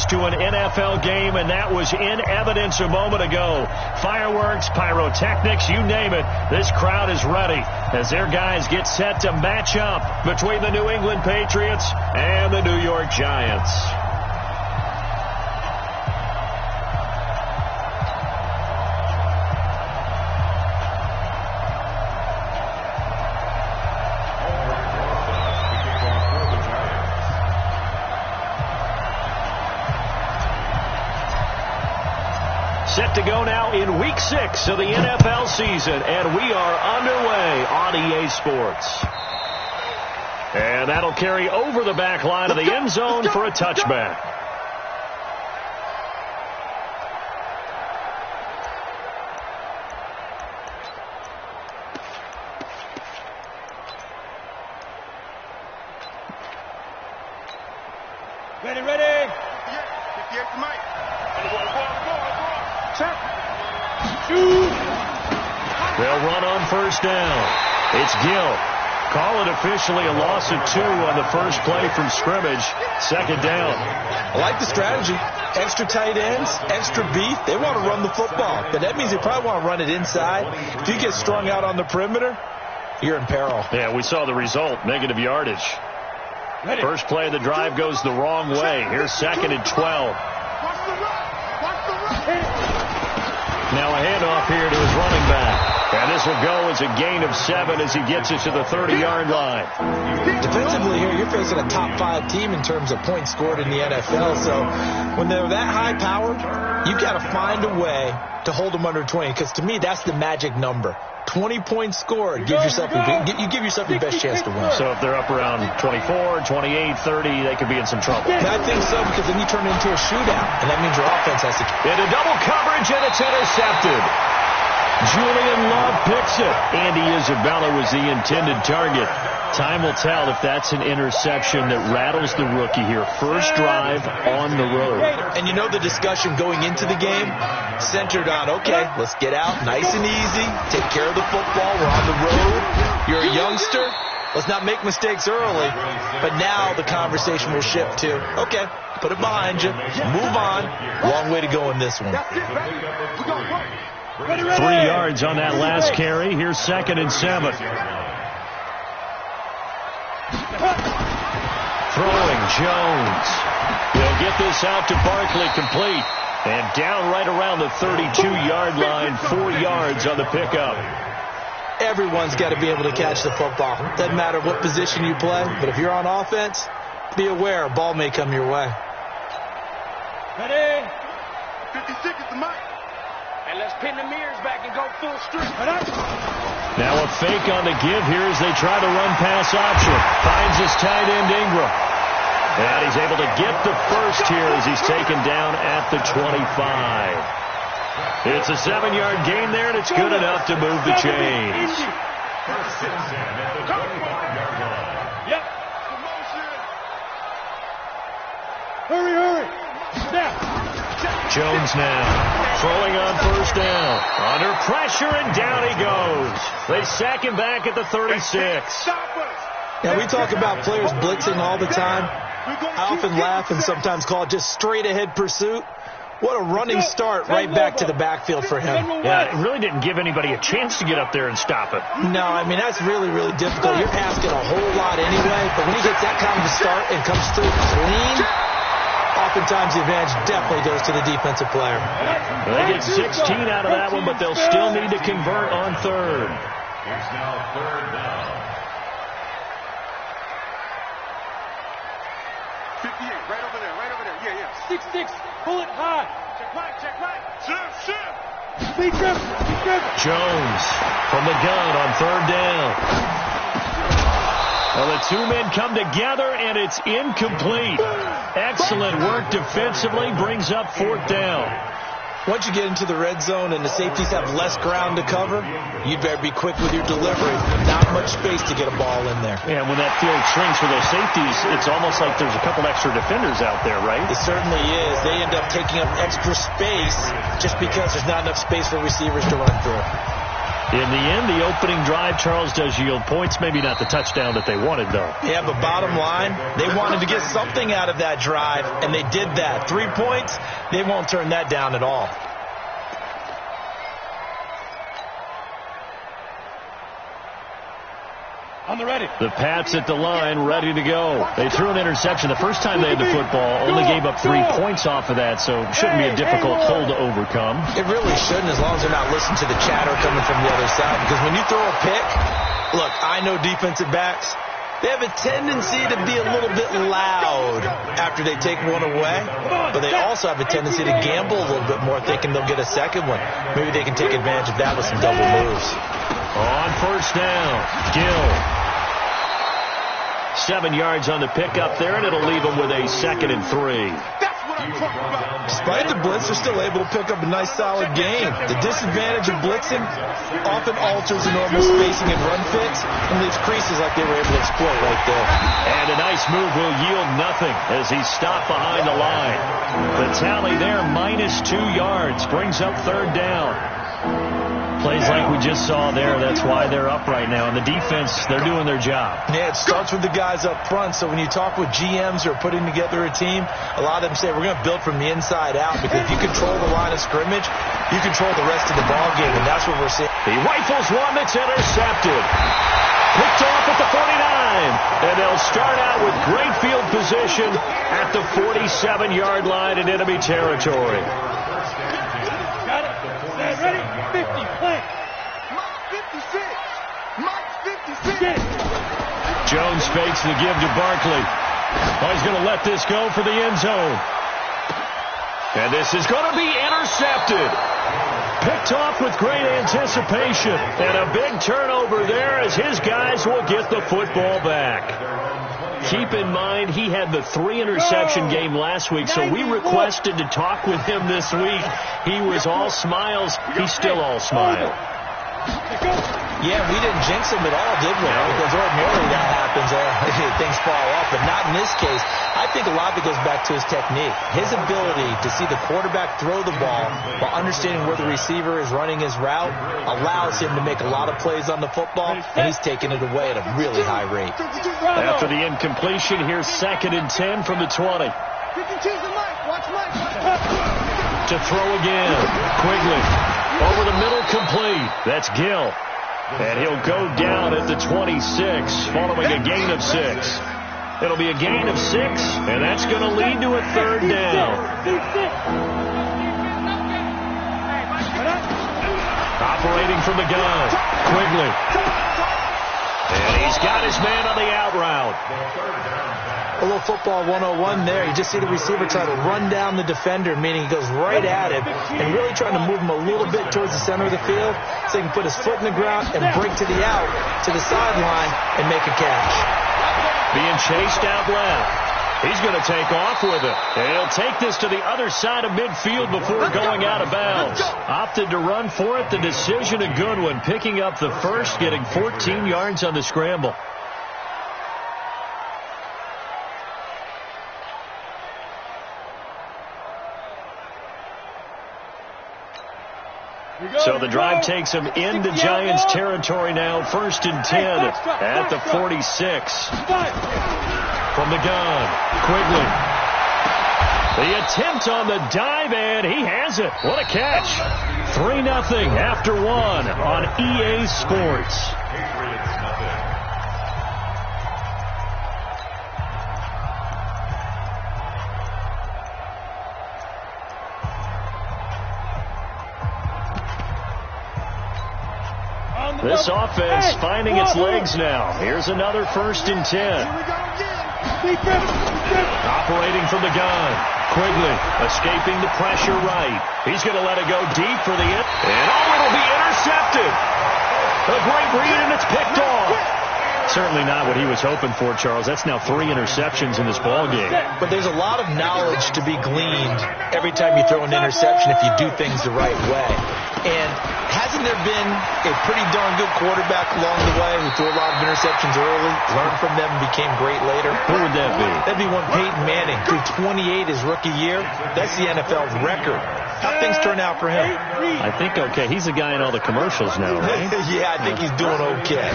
fans to an NFL game, and that was in evidence a moment ago. Fireworks, pyrotechnics, you name it. This crowd is ready as their guys get set to match up between the New England Patriots and the New York Giants. Set to go now in Week 6 of the NFL season, and we are underway on EA Sports. And that'll carry over the back line of the end zone for a touchback. Ready, ready. They'll run on first down. It's Gill. Call it officially a loss of 2 on the first play from scrimmage. Second down. I like the strategy. Extra tight ends, extra beef. They want to run the football, but that means they probably want to run it inside. If you get strung out on the perimeter, you're in peril. Yeah, we saw the result, negative yardage. Ready. First play of the drive goes the wrong way. Here's 2nd and 12. Now a handoff here to his running back. And this will go as a gain of 7 as he gets it to the 30-yard line. Defensively here, you're facing a top-5 team in terms of points scored in the NFL. So when they're that high-powered, you've got to find a way to hold them under 20. Because to me, that's the magic number. 20 points scored. You give yourself your best chance to win. So if they're up around 24, 28, 30, they could be in some trouble. I think so, because then you turn it into a shootout, and that means your offense has to... Into double coverage, and it's intercepted. Julian Love picks it. Andy Isabella was the intended target. Time will tell if that's an interception that rattles the rookie here. First drive on the road. And you know the discussion going into the game centered on, okay, let's get out nice and easy, take care of the football, we're on the road, you're a youngster, let's not make mistakes early. But now the conversation will shift to, okay, put it behind you, move on. Long way to go in this one. 3 yards on that last carry. Here's 2nd and 7. Throwing Jones. He'll get this out to Barkley, complete. And down right around the 32-yard line, 4 yards on the pickup. Everyone's got to be able to catch the football. Doesn't matter what position you play, but if you're on offense, be aware a ball may come your way. Ready? 56 is the mic. And let's pin the mirrors back and go full strength. Now a fake on the give here as they try to run pass option. Finds his tight end Ingram. And he's able to get the first here as he's taken down at the 25. It's a 7-yard gain there, and it's good enough to move the chains. Yep. Hurry, hurry. Snap. Jones now throwing on first down. Under pressure, and down he goes. They sack him back at the 36. Now, we talk about players blitzing all the time. I often laugh and sometimes call it just straight-ahead pursuit. What a running start right back to the backfield for him. Yeah, it really didn't give anybody a chance to get up there and stop it. No, I mean, that's really, really difficult. You're asking a whole lot anyway, but when he gets that kind of a start and comes through clean, oftentimes the advantage definitely goes to the defensive player. Well, they get 16 out of that one, but they'll still need to convert on third. Here's now 3rd down. 58, right over there, right over there. Yeah, yeah. 6-6, pull it high. Check right. Shift. Speed trip. Jones from the gun on 3rd down. Well, the 2 men come together, and it's incomplete. Excellent work defensively, brings up 4th down. Once you get into the red zone and the safeties have less ground to cover, you'd better be quick with your delivery. Not much space to get a ball in there. Yeah, when that field shrinks for those safeties, it's almost like there's a couple extra defenders out there, right? It certainly is. They end up taking up extra space just because there's not enough space for receivers to run through. In the end, the opening drive, Charles, does yield points. Maybe not the touchdown that they wanted, though. Yeah, but bottom line, they wanted to get something out of that drive, and they did that. 3 points, they won't turn that down at all. On the ready. The Pats at the line, ready to go. They threw an interception the first time they had the football, only gave up 3 points off of that, so it shouldn't be a difficult hole to overcome. It really shouldn't, as long as they're not listening to the chatter coming from the other side. Because when you throw a pick, look, I know defensive backs, they have a tendency to be a little bit loud after they take one away, but they also have a tendency to gamble a little bit more, thinking they'll get a second one. Maybe they can take advantage of that with some double moves. On first down, Gill. 7 yards on the pickup there, and it'll leave them with a 2nd and 3. Despite the blitz, they're still able to pick up a nice, solid game. The disadvantage of blitzing often alters the normal spacing and run fits and leaves creases like they were able to exploit right there. And a nice move will yield nothing as he's stopped behind the line. The tally there, -2 yards, brings up 3rd down. Plays like we just saw there. That's why they're up right now. And the defense, they're doing their job. Yeah, it starts with the guys up front. So when you talk with GMs who are putting together a team, a lot of them say we're going to build from the inside out, because if you control the line of scrimmage, you control the rest of the ball game, and that's what we're seeing. He rifles one that's intercepted. Picked off at the 49. And they'll start out with great field position at the 47-yard line in enemy territory. Got it. Stand ready. 50. Play. Mike 56. Mike 56. Jones fakes the give to Barkley. Oh, he's going to let this go for the end zone. And this is going to be intercepted. Picked off with great anticipation. And a big turnover there as his guys will get the football back. Keep in mind, he had the 3-interception game last week, so we requested to talk with him this week. He was all smiles. He's still all smile. Yeah, we didn't jinx him at all, did we? No. Because ordinarily that happens. Things fall off, but not in this case. I think a lot of it goes back to his technique. His ability to see the quarterback throw the ball while understanding where the receiver is running his route allows him to make a lot of plays on the football, and he's taking it away at a really high rate. After the incompletion, here's 2nd and 10 from the 20. To throw again. Quigley. Over the middle, complete. That's Gill. And he'll go down at the 26, following a gain of 6. It'll be a gain of 6, and that's going to lead to a 3rd down. Operating from the gun, Quigley. And he's got his man on the out route. A little football 101 there. You just see the receiver try to run down the defender, meaning he goes right at him and really trying to move him a little bit towards the center of the field so he can put his foot in the ground and break to the out, to the sideline, and make a catch. Being chased out left. He's going to take off with it. And he'll take this to the other side of midfield before going out of bounds. Opted to run for it. The decision a good one. Picking up the first, getting 14 yards on the scramble. So the drive takes him into Giants territory now. 1st and 10 at the 46. From the gun, Quigley. The attempt on the dive, and he has it. What a catch. 3-0 after 1 on EA Sports. This offense finding its legs now. Here's another 1st and 10. Operating from the gun. Quigley escaping the pressure right. He's going to let it go deep for the end. And it'll be intercepted. A great read, and it's picked off. Certainly not what he was hoping for, Charles. That's now 3 interceptions in this ball game. But there's a lot of knowledge to be gleaned every time you throw an interception if you do things the right way. And hasn't there been a pretty darn good quarterback along the way who threw a lot of interceptions early, learned from them, and became great later? Who would that be? That'd be one Peyton Manning, threw 28 his rookie year. That's the NFL record. How things turn out for him? I think okay. He's a guy in all the commercials now, right? Yeah, I think he's doing okay.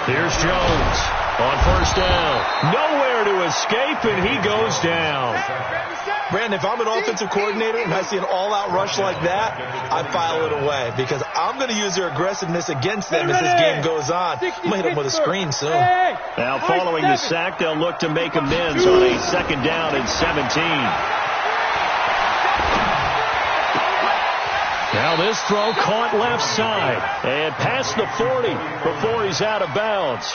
Here's Jones on first down. Nowhere to escape, and he goes down. Brandon, if I'm an offensive coordinator and I see an all-out rush like that, I file it away because I'm going to use their aggressiveness against them as this game goes on. I'm going to hit them with a screen soon. Now, following the sack, they'll look to make amends on a second down and 17. Now this throw caught left side and past the 40 before he's out of bounds.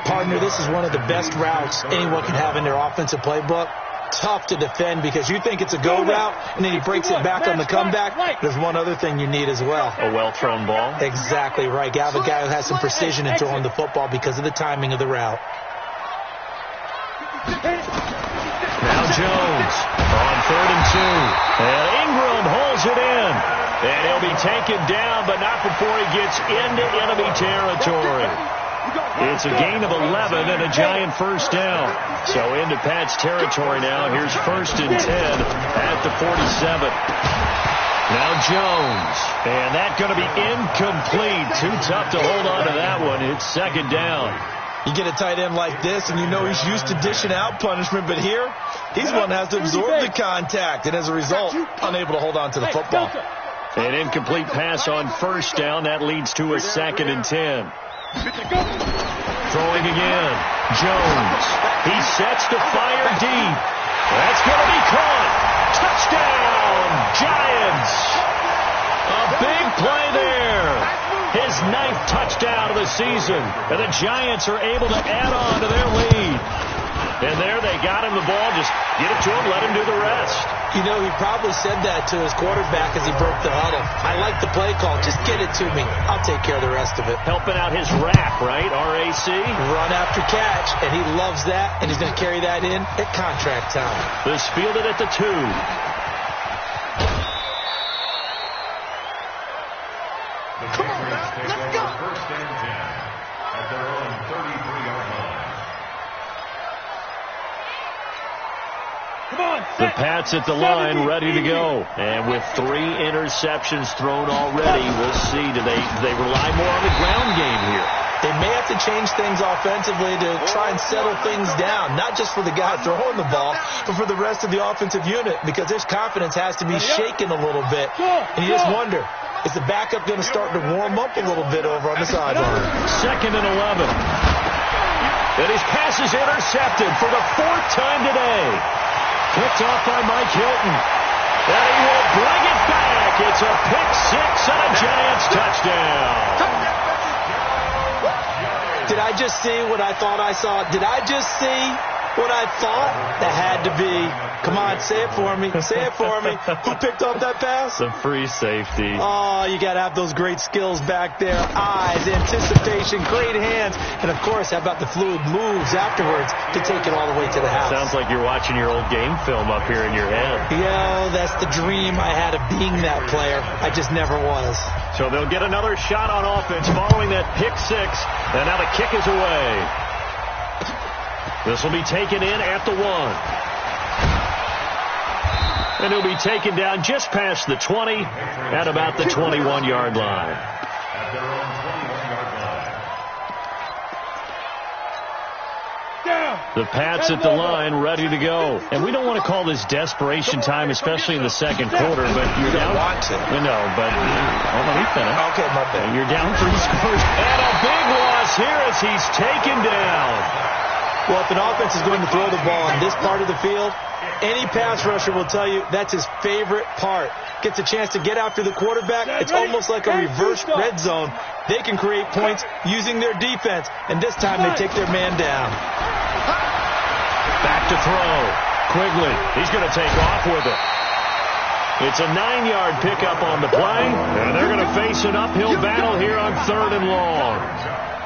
Partner, this is one of the best routes anyone can have in their offensive playbook. Tough to defend because you think it's a go route, and then he breaks it back on the comeback. There's one other thing you need as well. A well-thrown ball? Exactly right. You have a guy who has some precision in throwing the football because of the timing of the route. Now Jones on 3rd and 2. And Ingram holds it in. And he'll be taken down, but not before he gets into enemy territory. It's a gain of 11 and a giant first down. So into Pat's territory now. Here's 1st and 10 at the 47. Now Jones. And that's going to be incomplete. Too tough to hold on to that one. It's 2nd down. You get a tight end like this, and you know he's used to dishing out punishment, but here, he's one that has to absorb the contact, and as a result, unable to hold on to the football. An incomplete pass on 1st down. That leads to a 2nd and 10. Throwing again. Jones. He sets to fire deep. That's going to be caught. Touchdown, Giants. A big play there. His 9th touchdown of the season. And the Giants are able to add on to their lead. And there they got him the ball. Just get it to him, let him do the rest. You know, he probably said that to his quarterback as he broke the huddle. I like the play call. Just get it to me. I'll take care of the rest of it. Helping out his RAC, right? R-A-C? Run after catch, and he loves that, and he's going to carry that in at contract time. This fielded at the 2. Come on, man. Let's go. 1st and 10 at their own 33-yard line. The Pats at the line, ready to go. And with 3 interceptions thrown already, we'll see. Do they rely more on the ground game here? They may have to change things offensively to try and settle things down, not just for the guy throwing the ball, but for the rest of the offensive unit, because his confidence has to be shaken a little bit. And you just wonder, is the backup going to start to warm up a little bit over on the sideline? 2nd and 11. And his pass is intercepted for the 4th time today. Picked off by Mike Hilton. And he will bring it back. It's a pick-6 and a Giants touchdown. Did I just see what I thought I saw? Did I just see what I thought? That had to be. Come on, say it for me. Say it for me. Who picked up that pass? The free safety. Oh, you got to have those great skills back there. Eyes, anticipation, great hands. And, of course, how about the fluid moves afterwards to take it all the way to the house? Sounds like you're watching your old game film up here in your head. Yeah, that's the dream I had of being that player. I just never was. So they'll get another shot on offense following that pick-6. And now the kick is away. This will be taken in at the 1. And he'll be taken down just past the 20 at about the 21-yard line. At their own 21-yard line. The Pats at the line, ready to go. And we don't want to call this desperation time, especially in the 2nd quarter, but you're down. No, but let me finish. Okay, my bad. You're down 3 scores. And a big loss here as he's taken down. Well, if an offense is going to throw the ball on this part of the field, any pass rusher will tell you that's his favorite part. Gets a chance to get after the quarterback. It's almost like a reverse red zone. They can create points using their defense, and this time they take their man down. Back to throw. Quigley, he's going to take off with it. It's a 9-yard pickup on the play, and they're going to face an uphill battle here on 3rd and long.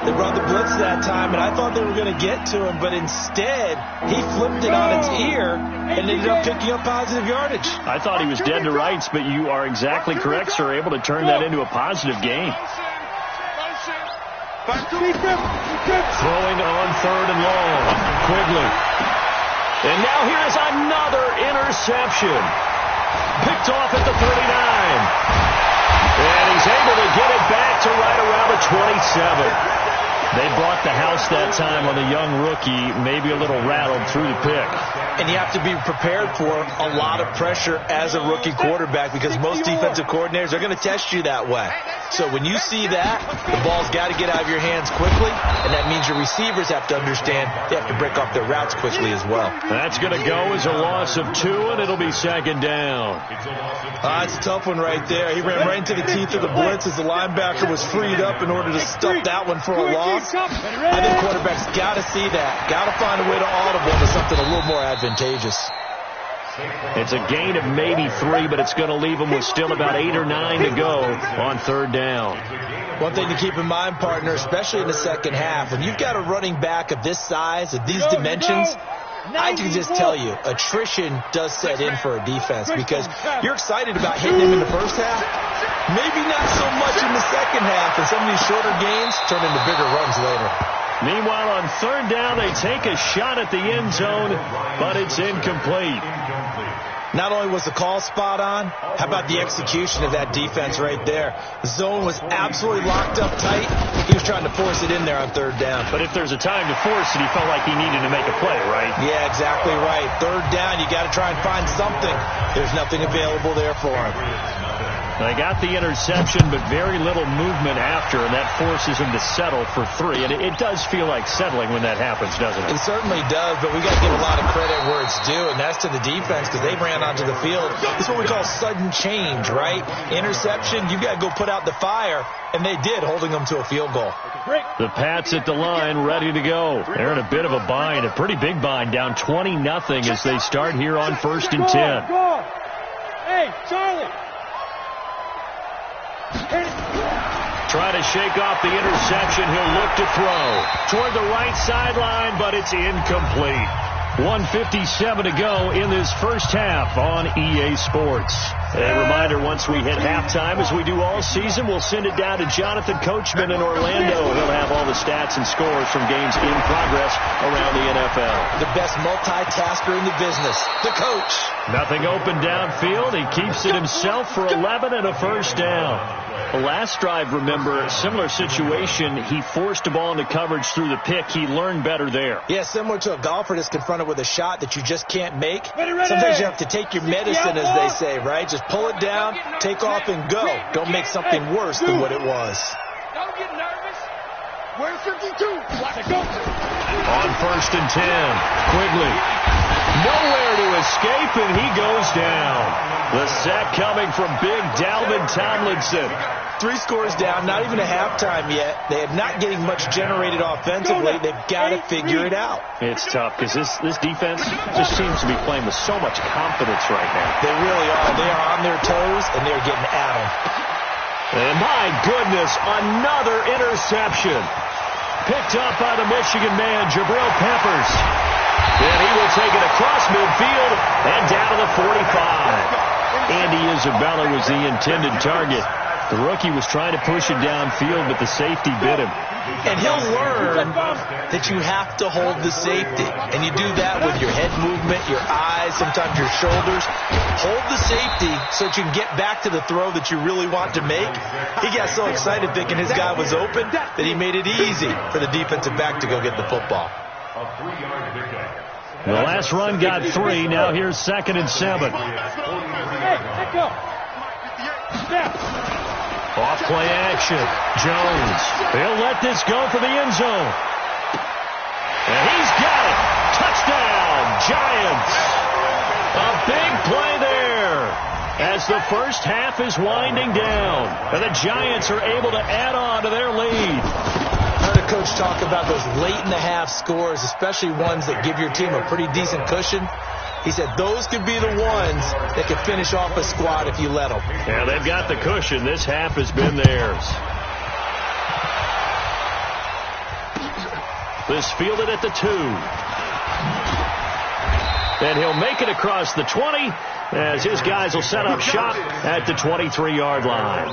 They brought the blitz that time, and I thought they were going to get to him, but instead, he flipped it on its ear and ended up picking up positive yardage. I thought he was dead to rights, but you are exactly correct, sir. Able to turn that into a positive gain. Throwing on 3rd and long. Quigley. And now here's another interception. Picked off at the 39. And he's able to get it back to right around the 27. They brought the house that time on the young rookie, maybe a little rattled through the pick. And you have to be prepared for a lot of pressure as a rookie quarterback because most defensive coordinators are going to test you that way. So when you see that, the ball's got to get out of your hands quickly, and that means your receivers have to understand they have to break off their routes quickly as well. That's going to go as a loss of 2, and it'll be 2nd down. It's a tough one right there. He ran right into the teeth of the blitz as the linebacker was freed up in order to stuff that one for a loss. I think quarterbacks got to see that. Got to find a way to audible to something a little more advantageous. It's a gain of maybe 3, but it's going to leave them with still about 8 or 9 to go on 3rd down. One thing to keep in mind, partner, especially in the second half, when you've got a running back of this size, of these dimensions, I can just tell you, attrition does set in for a defense because you're excited about hitting him in the first half. Maybe not so much in the second half, and some of these shorter gains turn into bigger runs later. Meanwhile, on 3rd down, they take a shot at the end zone, but it's incomplete. Not only was the call spot on, how about the execution of that defense right there? The zone was absolutely locked up tight. He was trying to force it in there on 3rd down. But if there's a time to force it, he felt like he needed to make a play, right? Yeah, exactly right. 3rd down, you got to try and find something. There's nothing available there for him. They got the interception, but very little movement after, and that forces him to settle for 3. And it does feel like settling when that happens, doesn't it? It certainly does, but we got to give a lot of credit where it's due, and that's to the defense because they ran onto the field. It's what we call sudden change, right? Interception, you got to go put out the fire, and they did, holding them to a field goal. The Pats at the line, ready to go. They're in a bit of a bind, a pretty big bind, down 20-0 as they start here on 1st and 10. Hey, Charlie. Try to shake off the interception. He'll look to throw toward the right sideline, but it's incomplete. 1:57 to go in this first half on EA Sports. A reminder, once we hit halftime, as we do all season, we'll send it down to Jonathan Coachman in Orlando. He'll have all the stats and scores from games in progress around the NFL. The best multitasker in the business, the coach. Nothing open downfield. He keeps it himself for 11 and a first down. The last drive, remember, similar situation. He forced a ball into coverage through the pick. He learned better there. Yeah, similar to a golfer that's confronted with a shot that you just can't make. Sometimes you have to take your medicine, as they say, right? Just pull it down, take off, and go. Don't make something worse than what it was. Don't get nervous. Where's 52? Let's go. On 1st and 10, Quigley. Nowhere to escape, and he goes down. The sack coming from big Dalvin Tomlinson. 3 scores down, not even a halftime yet. They are not getting much generated offensively. They've got to figure it out. It's tough because this defense just seems to be playing with so much confidence right now. They really are. They are on their toes, and they're getting at them. And my goodness, another interception. Picked up by the Michigan man, Jabril Peppers. And he will take it across midfield and down to the 45. Andy Isabella was the intended target. The rookie was trying to push it downfield, but the safety bit him. And he'll learn that you have to hold the safety. And you do that with your head movement, your eyes, sometimes your shoulders. Hold the safety so that you can get back to the throw that you really want to make. He got so excited thinking his guy was open that he made it easy for the defensive back to go get the football. The last run got 3. Now here's 2nd and 7. Off play action. Jones. He'll let this go for the end zone. And he's got it. Touchdown, Giants. A big play there as the first half is winding down. And the Giants are able to add on to their lead. I heard a coach talk about those late-in-the-half scores, especially ones that give your team a pretty decent cushion. He said those could be the ones that could finish off a squad if you let them. Yeah, they've got the cushion. This half has been theirs. This fielded at the 2. And he'll make it across the 20 as his guys will set up shop at the 23-yard line.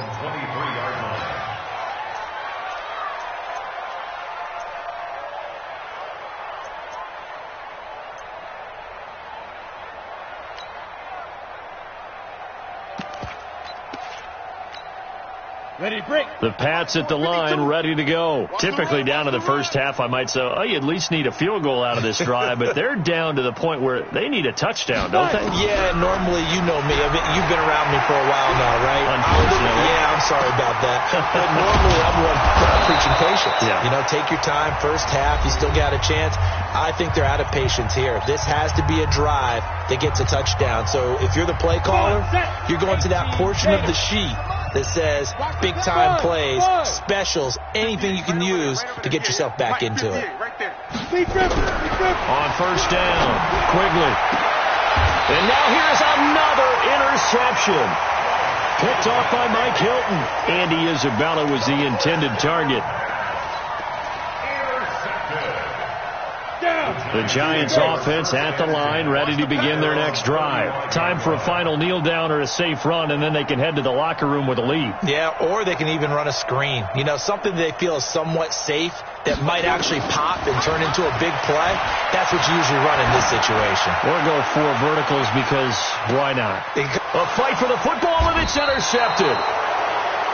Ready, break. The Pats at the line, ready to go. Typically down to the first half, I might say, oh, you at least need a field goal out of this drive, but they're down to the point where they need a touchdoation, don't they? Yeah, normally, you know me. I mean, you've been around me for a while now, right? Unfortunately. Yeah, I'm sorry about that. But normally, I'm one preaching patience. Yeah. You know, take your time. First half, you still got a chance. I think they're out of patience here. This has to be a drive that gets a touchdown. So if you're the play caller, you're going to that portion of the sheet that says big-time plays, specials, anything you can use to get yourself back into it. On first down, Quigley. And now here's another interception. Picked off by Mike Hilton. Andy Isabella was the intended target. The Giants offense at the line, ready to begin their next drive. Time for a final kneel down or a safe run, and then they can head to the locker room with a lead. Yeah, or they can even run a screen. You know, something they feel is somewhat safe that might actually pop and turn into a big play. That's what you usually run in this situation. Or go 4 verticals because why not? A fight for the football, and it's intercepted.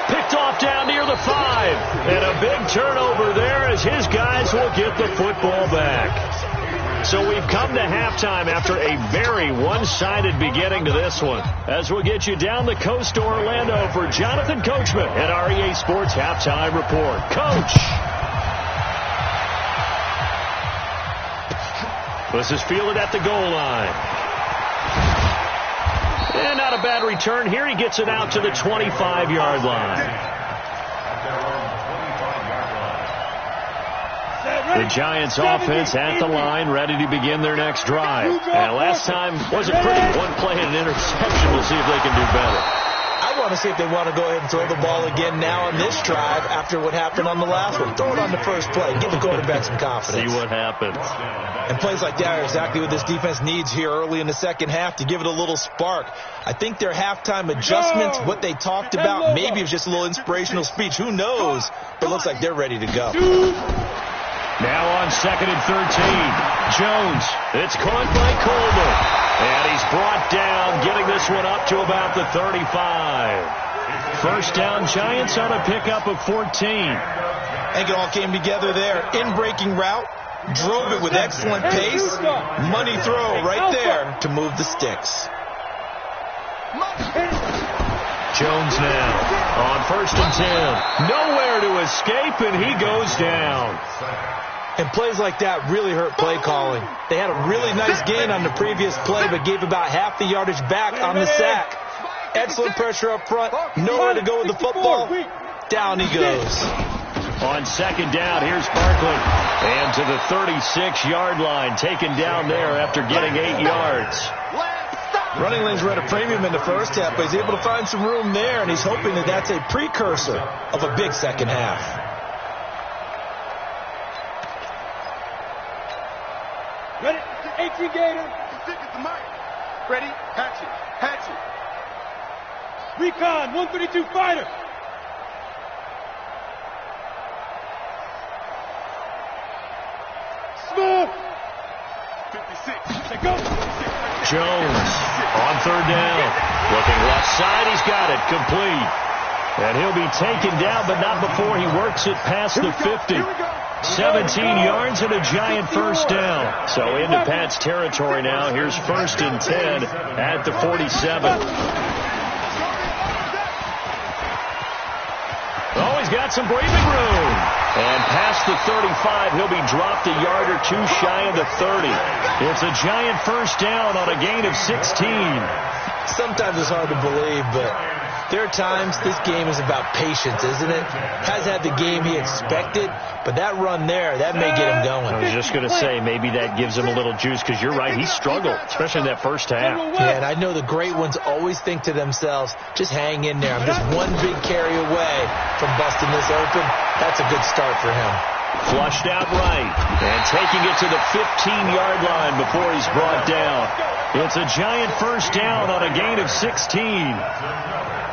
Picked off down near the 5. And a big turnover there as his guys will get the football back. So we've come to halftime after a very one-sided beginning to this one. As we'll get you down the coast to Orlando for Jonathan Coachman at REA Sports Halftime Report. Coach! This is fielded at the goal line. And not a bad return here. He gets it out to the 25-yard line. The Giants offense at the line, ready to begin their next drive. And last time wasn't pretty. One play and an interception. We'll see if they can do better. I want to see if they want to go ahead and throw the ball again now on this drive after what happened on the last one. Throw it on the first play. Give the quarterback some confidence. See what happens. And plays like that are exactly what this defense needs here early in the second half to give it a little spark. I think their halftime adjustments, what they talked about, maybe it was just a little inspirational speech. Who knows? But it looks like they're ready to go. Now on 2nd and 13. Jones. It's caught by Coleman. And he's brought down, getting this one up to about the 35. First down, Giants on a pickup of 14. I think it all came together there. In-breaking route. Drove it with excellent pace. Money throw right there to move the sticks. Jones now on 1st and 10. Nowhere to escape, and he goes down. And plays like that really hurt play calling. They had a really nice gain on the previous play, but gave about half the yardage back on the sack. Excellent pressure up front. Nowhere to go with the football. Down he goes. On 2nd down, here's Barkley. And to the 36-yard line, taken down there after getting 8 yards. Running lanes were at a premium in the first half, but he's able to find some room there, and he's hoping that that's a precursor of a big second half. Ready? 18 Gator. Ready? Hatchet. Hatchet. Recon, 132 fighter. Smooth. 56. Say go. Jones on 3rd down. Looking left side. He's got it. Complete. And he'll be taken down, but not before he works it past the 50. 17 yards and a Giant first down. So into Pat's territory now. Here's 1st and 10 at the 47. Oh, he's got some breathing room. And past the 35, he'll be dropped a yard or 2 shy of the 30. It's a Giant first down on a gain of 16. Sometimes it's hard to believe, but there are times this game is about patience, isn't it? Has had the game he expected, but that run there, that may get him going. I was just going to say, maybe that gives him a little juice, because you're right, he struggled, especially in that first half. Yeah, and I know the great ones always think to themselves, just hang in there. I'm just one big carry away from busting this open. That's a good start for him. Flushed out right. And taking it to the 15-yard line before he's brought down. It's a giant first down on a gain of 16.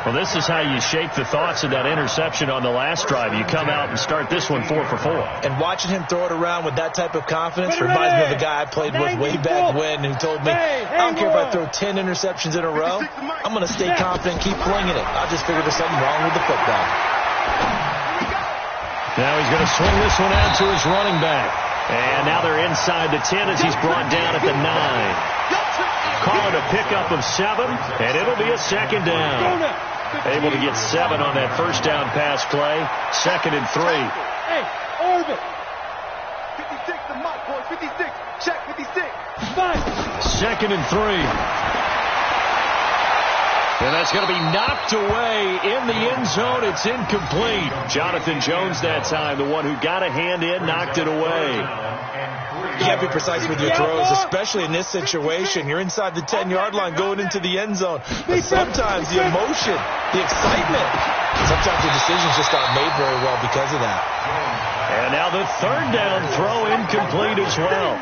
Well, this is how you shake the thoughts of that interception on the last drive. You come out and start this one 4 for 4. And watching him throw it around with that type of confidence reminds me of a guy I played with way back when who told me, I don't care if I throw 10 interceptions in a row, I'm going to stay confident and keep flinging it. I just figured there's something wrong with the football. Now he's going to swing this one out to his running back. And now they're inside the 10 as he's brought down at the 9. Call it a pickup of 7, and it'll be a second down. Able to get 7 on that first down pass play. 2nd and 3. Hey, orbit. 56, the mark, boy. 56. Check 56. 2nd and 3. And that's going to be knocked away in the end zone. It's incomplete. Jonathan Jones that time, the one who got a hand in, knocked it away. You got to be precise with your throws, especially in this situation. You're inside the 10-yard line going into the end zone. But sometimes the emotion, the excitement, sometimes the decisions just aren't made very well because of that. And now the 3rd down throw incomplete as well.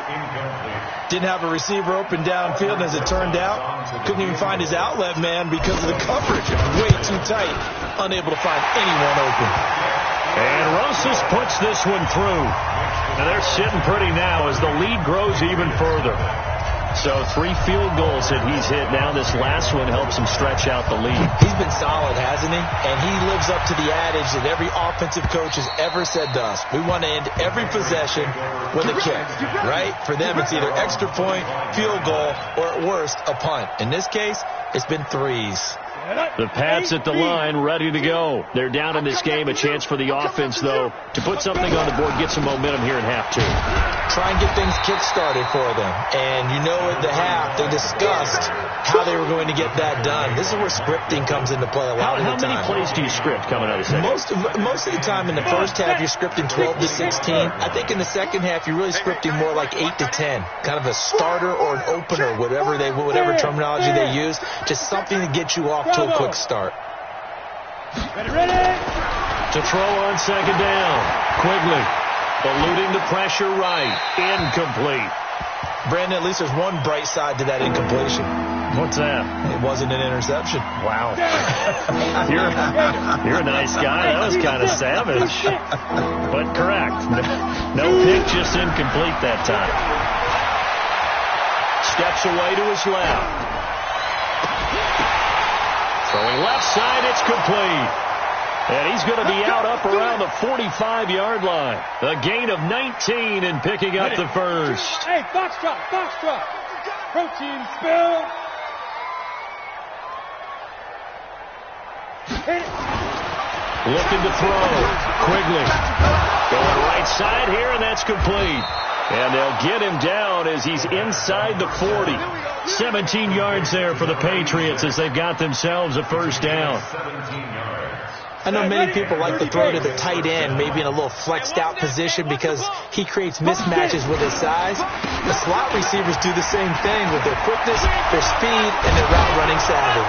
Didn't have a receiver open downfield, and as it turned out, couldn't even find his outlet man because of the coverage. Way too tight, unable to find anyone open. And Rosas puts this one through. And they're sitting pretty now as the lead grows even further. So 3 field goals that he's hit now. This last one helps him stretch out the lead. He's been solid, hasn't he? And he lives up to the adage that every offensive coach has ever said to us. We want to end every possession with a kick, right? For them, it's either extra point, field goal, or at worst, a punt. In this case, it's been 3s. The Pats at the line, ready to go. They're down in this game. A chance for the offense, though, to put something on the board, get some momentum here in half 2. Try and get things kick-started for them. And you know at the half, they discussed how they were going to get that done. This is where scripting comes into play a lot of the time. How many plays do you script coming out of the second? Most of the time in the first half, you're scripting 12 to 16. I think in the second half, you're really scripting more like 8 to 10. Kind of a starter or an opener, whatever terminology they use. Just something to get you off to a quick start. Ready. To throw on 2nd down. Quigley eluding the pressure right. Incomplete. Brandon, at least there's one bright side to that incompletion. What's that? It wasn't an interception. Wow. You're a nice guy. That was kind of savage. But correct. No pick, just incomplete that time. Steps away to his left. Throwing left side, it's complete. And he's going to be out up around the 45-yard line. A gain of 19 and picking up the first. Hey, foxtrot. Protein spill. Hit it. Looking to throw. Quigley. Going right side here, and that's complete. And they'll get him down as he's inside the 40. 17 yards there for the Patriots as they've got themselves a first down. I know many people like to throw to the tight end, maybe in a little flexed out position because he creates mismatches with his size. The slot receivers do the same thing with their quickness, their speed, and their route running savvy.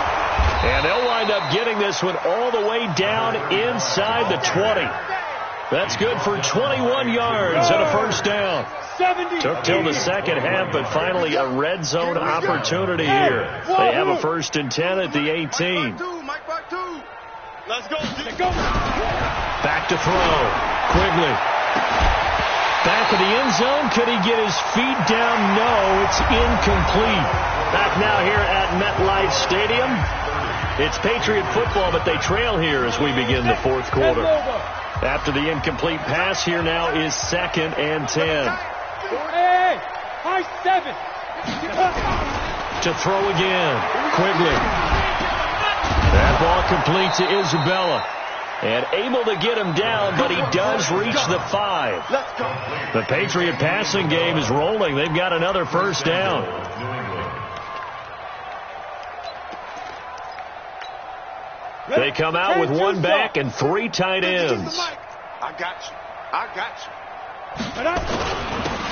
And they'll wind up getting this one all the way down inside the 20. That's good for 21 yards and a first down. Took till the second half, but finally a red zone opportunity here. They have a 1st and 10 at the 18. Let's go. Back to throw. Quigley. Back of the end zone. Could he get his feet down? No, it's incomplete. Back now here at MetLife Stadium. It's Patriot football, but they trail here as we begin the 4th quarter. After the incomplete pass, here now is 2nd and 10. Hey, high 7. To throw again. Quigley. That ball complete to Isabella. And able to get him down, but he does reach the 5. The Patriot passing game is rolling. They've got another first down. They come out with 1 back and 3 tight ends. I got you.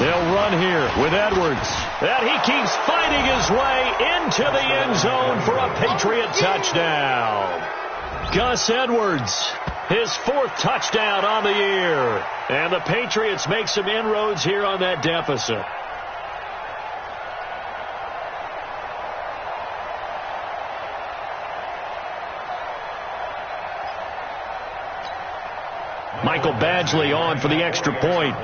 They'll run here with Edwards. And he keeps fighting his way into the end zone for a Patriot touchdown. Gus Edwards His 4th touchdown on the year. And the Patriots make some inroads here on that deficit. Michael Badgley on for the extra point.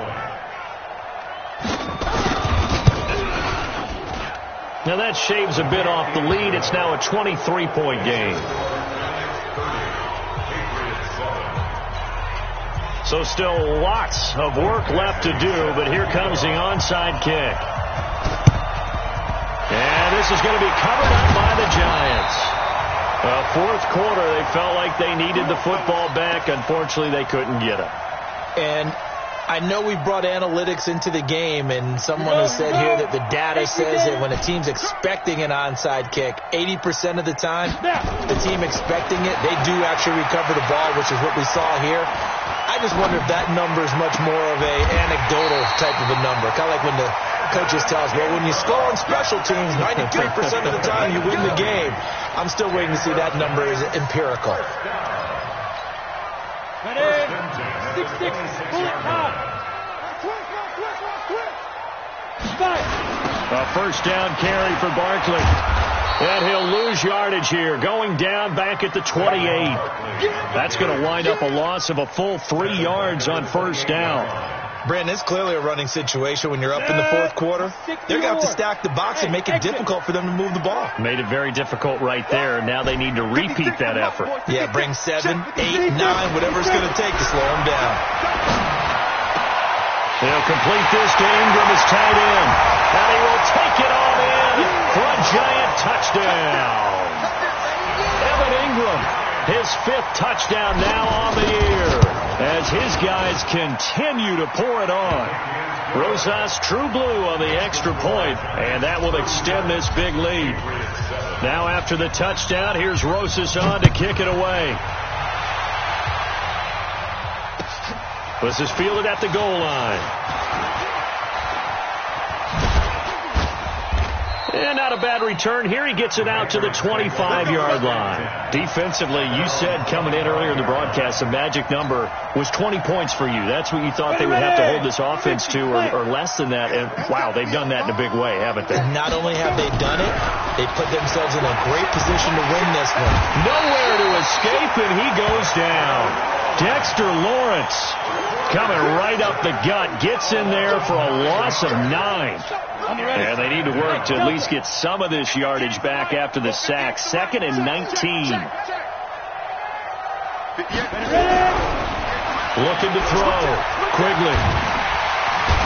Now that shaves a bit off the lead. It's now a 23-point game. So still lots of work left to do, but here comes the onside kick. And this is going to be covered up by the Giants. Fourth quarter, they felt like they needed the football back. Unfortunately, they couldn't get it. And I know we brought analytics into the game, and someone has said here that the data says that when a team's expecting an onside kick, 80% of the time, the team expecting it, they do actually recover the ball, which is what we saw here. I just wonder if that number is much more of a anecdotal type of a number. Kind of like when the coaches tell us, well, when you score on special teams, 93% of the time you win the game. I'm still waiting to see that number is empirical. 6-6, pull it high. A first down carry for Barkley. And he'll lose yardage here, going down back at the 28. That's going to wind up a loss of a full 3 yards on first down. Brandon, it's clearly a running situation when you're up in the fourth quarter. They're going to have to stack the box and make it difficult for them to move the ball. Made it very difficult right there. Now they need to repeat that effort. Yeah, bring 7, 8, 9, whatever it's going to take to slow them down. They'll complete this to Ingram as tight end. And he will take it all in for a Giant touchdown. Evan Ingram, his 5th touchdown now on the year, as his guys continue to pour it on. Rosas True Blue on the extra point, and that will extend this big lead. Now after the touchdown, here's Rosas on to kick it away. This is fielded at the goal line. And not a bad return here. He gets it out to the 25-yard line. Defensively, you said coming in earlier in the broadcast, the magic number was 20 points for you. That's what you thought they would have to hold this offense to, or less than that. And, wow, they've done that in a big way, haven't they? Not only have they done it, they put themselves in a great position to win this one. Nowhere to escape, and he goes down. Dexter Lawrence coming right up the gut, gets in there for a loss of 9. And they need to work to at least get some of this yardage back after the sack. 2nd and 19. Looking to throw. Quigley.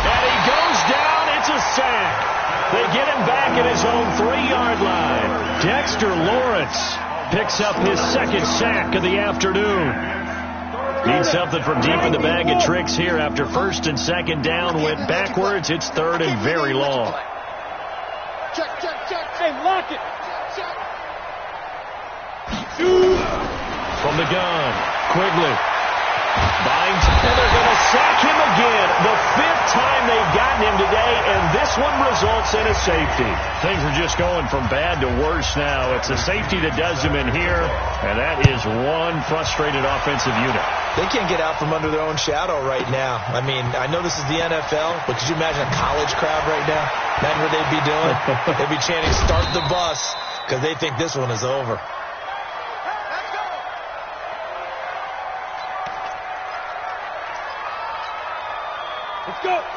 And he goes down. It's a sack. They get him back at his own 3-yard line. Dexter Lawrence picks up his 2nd sack of the afternoon. Needs something from deep in the bag of tricks here after 1st and 2nd down. Went backwards. It's 3rd and very long. Check. Hey, lock it. From the gun, Quigley. Binds, and they're going to sack him again. The 5th time they've gotten him today, and this one results in a safety. Things are just going from bad to worse now. It's a safety that does them in here, and that is one frustrated offensive unit. They can't get out from under their own shadow right now. I mean, I know this is the NFL, but could you imagine a college crowd right now? Imagine what they'd be doing. They'd be chanting, "Start the bus," because they think this one is over.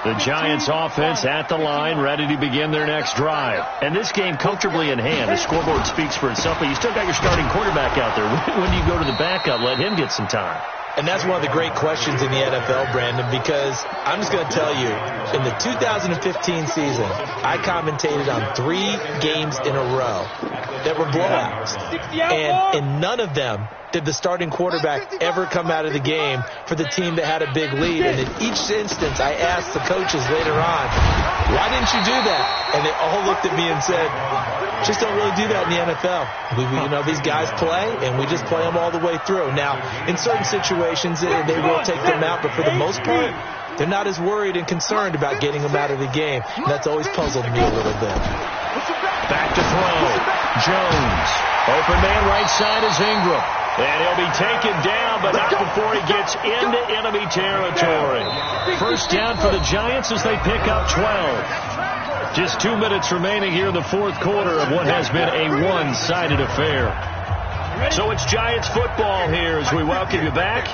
The Giants offense at the line, ready to begin their next drive. And this game comfortably in hand. The scoreboard speaks for itself, but you still got your starting quarterback out there. When do you go to the backup? Let him get some time. And that's one of the great questions in the NFL, Brandon, because I'm just going to tell you, in the 2015 season, I commentated on 3 games in a row that were blowouts. And in none of them did the starting quarterback ever come out of the game for the team that had a big lead. And in each instance, I asked the coaches later on, why didn't you do that? And they all looked at me and said, just don't really do that in the NFL. These guys play, and we just play them all the way through. Now, in certain situations, they will take them out, but for the most part, they're not as worried and concerned about getting them out of the game. And that's always puzzled me a little bit. Back to throw. Jones. Open man right side is Ingram. And he'll be taken down, but not before he gets into enemy territory. First down for the Giants as they pick up 12. Just 2 minutes remaining here in the fourth quarter of what has been a one-sided affair. So it's Giants football here as we welcome you back.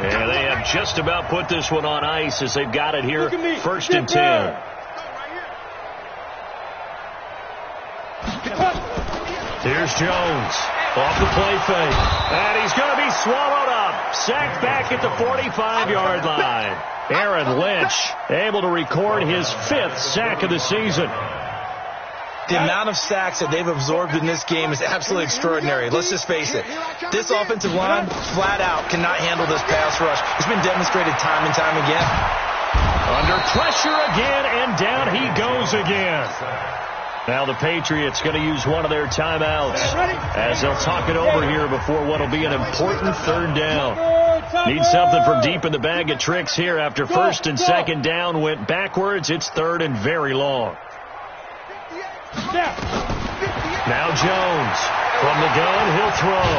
And they have just about put this one on ice as they've got it here, first and 10. Here's Jones. Off the play fake. And he's going to be swallowed up. Sacked back at the 45-yard line. Aaron Lynch able to record his 5th sack of the season. The amount of sacks that they've absorbed in this game is absolutely extraordinary. Let's just face it. This offensive line, flat out, cannot handle this pass rush. It's been demonstrated time and time again. Under pressure again, and down he goes again. Now the Patriots going to use one of their timeouts as they'll talk it over here before what will be an important third down. Need something from deep in the bag of tricks here after first and second down went backwards. It's third and very long. Now Jones from the gun, he'll throw.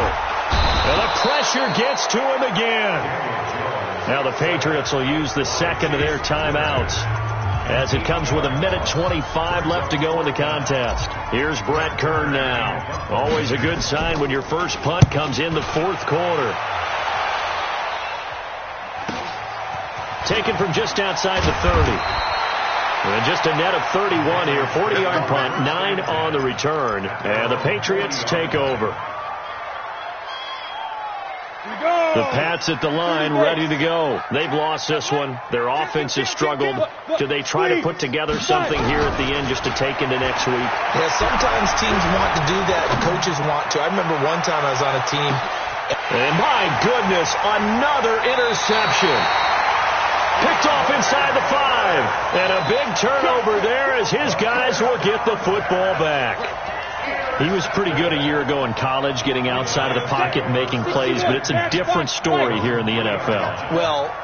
And the pressure gets to him again. Now the Patriots will use the second of their timeouts as it comes with 1:25 left to go in the contest. Here's Brett Kern now. Always a good sign when your first punt comes in the fourth quarter. Taken from just outside the 30. And just a net of 31 here. 40-yard punt, 9 on the return. And the Patriots take over. The Pats at the line, ready to go. They've lost this one. Their offense has struggled. Do they try to put together something here at the end just to take into next week? Yeah, sometimes teams want to do that, and coaches want to. I remember one time I was on a team. And my goodness, another interception. Picked off inside the 5. And a big turnover there as his guys will get the football back. He was pretty good a year ago in college, getting outside of the pocket and making plays, but it's a different story here in the NFL. Well,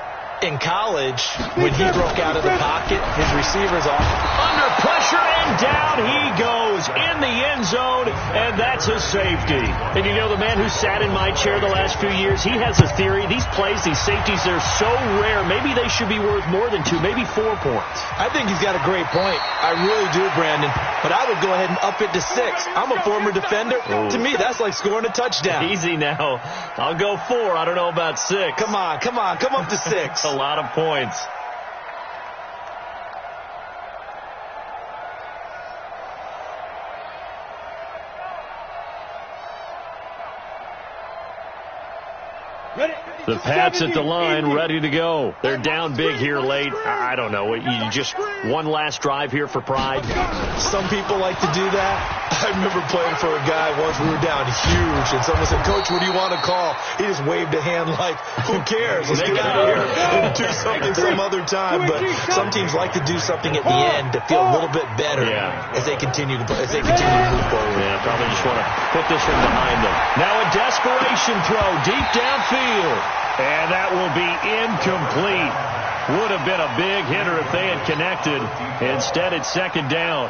in college, when he broke out of the pocket, his receivers off. Under pressure, and down he goes in the end zone, and that's a safety. And you know, the man who sat in my chair the last few years, he has a theory. These plays, these safeties, they're so rare. Maybe they should be worth more than 2, maybe 4 points. I think he's got a great point. I really do, Brandon. But I would go ahead and up it to 6. I'm a former defender. Ooh. To me, that's like scoring a touchdown. Easy now. I'll go 4. I don't know about 6. Come on. Come up to 6. A lot of points. The Pats at the line, ready to go. They're down big here late. I don't know. You just one last drive here for pride? Some people like to do that. I remember playing for a guy once. We were down huge, and someone said, "Coach, what do you want to call?" He just waved a hand like, "Who cares? Let's get out of here and do something some other time." But some teams like to do something at the end to feel a little bit better as they continue to move forward. Yeah, probably just want to put this one behind them. Now a desperation throw deep downfield. And that will be incomplete. Would have been a big hitter if they had connected. Instead, it's second down.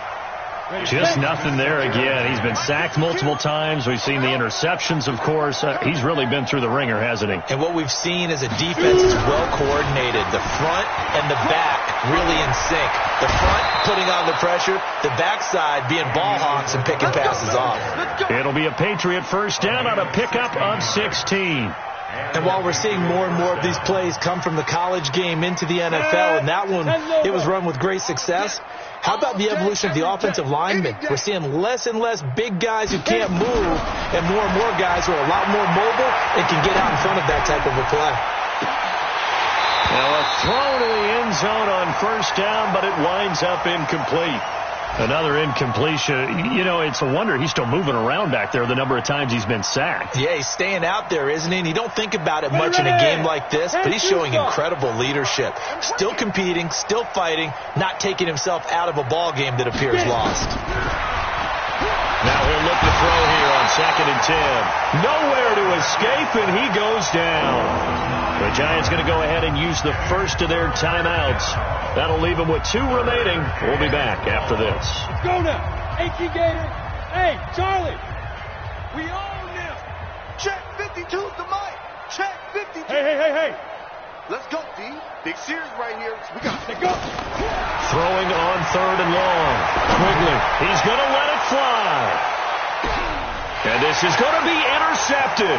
Just nothing there again. He's been sacked multiple times. We've seen the interceptions, of course. He's really been through the ringer, hasn't he? And what we've seen is a defense is well coordinated. The front and the back really in sync. The front putting on the pressure. The backside being ball hawks and picking passes off. It'll be a Patriot first down on a pickup of 16. And while we're seeing more and more of these plays come from the college game into the NFL, and that one, it was run with great success, how about the evolution of the offensive linemen? We're seeing less and less big guys who can't move, and more guys who are a lot more mobile and can get out in front of that type of a play. Now a throw to the end zone on first down, but it winds up incomplete. Another incompletion. You know, it's a wonder he's still moving around back there the number of times he's been sacked. Yeah, he's staying out there, isn't he? And you don't think about it much in a game like this, but he's showing incredible leadership. Still competing, still fighting, not taking himself out of a ball game that appears lost. Now he'll look to throw here on second and 10. Nowhere to escape, and he goes down. The Giants going to go ahead and use the first of their timeouts. That'll leave them with 2 remaining. We'll be back after this. Let's go now. 18 Gator. Hey, Charlie. We own this. Check 52. Hey. Let's go, D. Big series right here. We got to go. Throwing on 3rd and long. Quigley, he's going to let it fly. And this is going to be intercepted.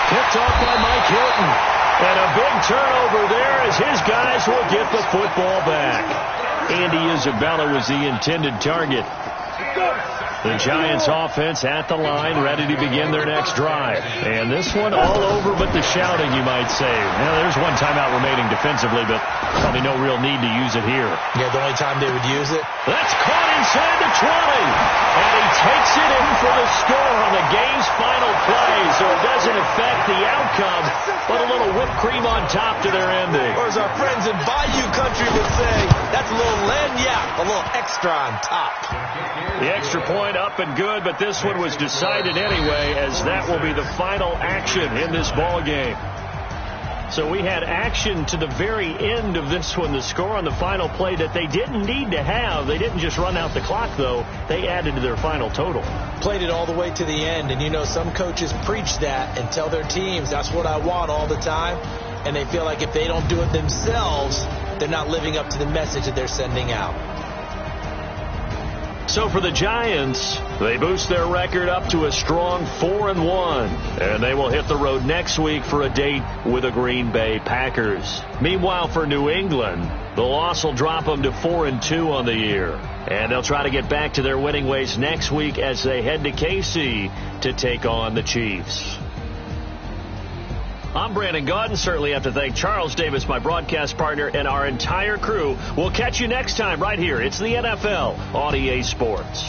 Picked off by Mike Hilton. And a big turnover there as his guys will get the football back. Andy Isabella was the intended target. The Giants offense at the line, ready to begin their next drive. And this one all over but the shouting, you might say. Now, there's one timeout remaining defensively, but probably no real need to use it here. Yeah, the only time they would use it. That's caught inside the 20. And he takes it in for the score on the game's final play, so it doesn't affect the outcome, but a little whipped cream on top to their ending. Or as our friends in Bayou Country would say, that's a little lagniappe, a little extra on top. The extra point up and good, but this one was decided anyway, as that will be the final action in this ball game. So we had action to the very end of this one. The score on the final play that they didn't need to have. They didn't just run out the clock, though. They added to their final total. Played it all the way to the end, and you know some coaches preach that and tell their teams, that's what I want all the time, and they feel like if they don't do it themselves, they're not living up to the message that they're sending out. So for the Giants, they boost their record up to a strong 4-1, and they will hit the road next week for a date with the Green Bay Packers. Meanwhile, for New England, the loss will drop them to 4-2 on the year, and they'll try to get back to their winning ways next week as they head to KC to take on the Chiefs. I'm Brandon Gaudin. Certainly have to thank Charles Davis, my broadcast partner, and our entire crew. We'll catch you next time right here. It's the NFL on EA Sports.